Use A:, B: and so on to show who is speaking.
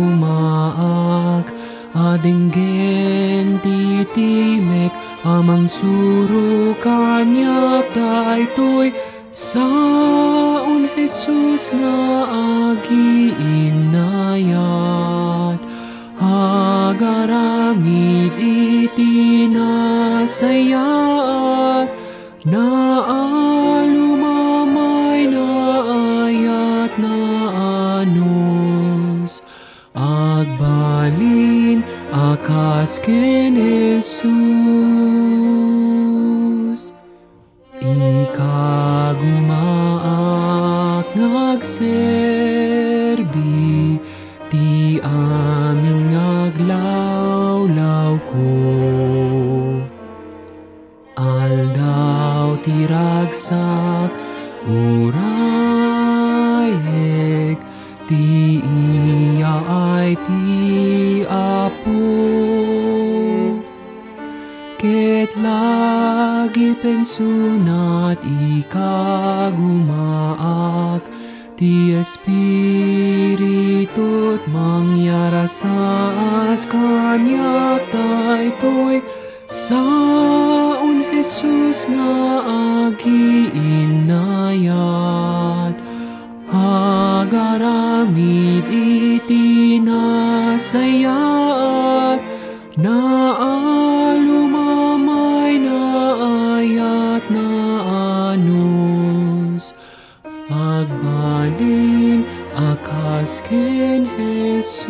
A: gumaak, adenggen titimek, amang suro kanyak daytoy, saon Jesus nga agiinayat. Agaramid iti nasayaat, naalumamay na ayat na anos, agbalin akas ken Jesus. Ikagumaak ngagserbi, ti aming aglawlaw ko. Aldaw ti ragsak urayek, ti iya ay ti Apo. Ket lagi pensunat ikagumaak, ti Espiritut mangyarasas kanyak daytoy, saon Jesus nga agiinayat. Agaramid iti nasayaat, naalumamay na ayat na anos, agbalin akas ken Jesus.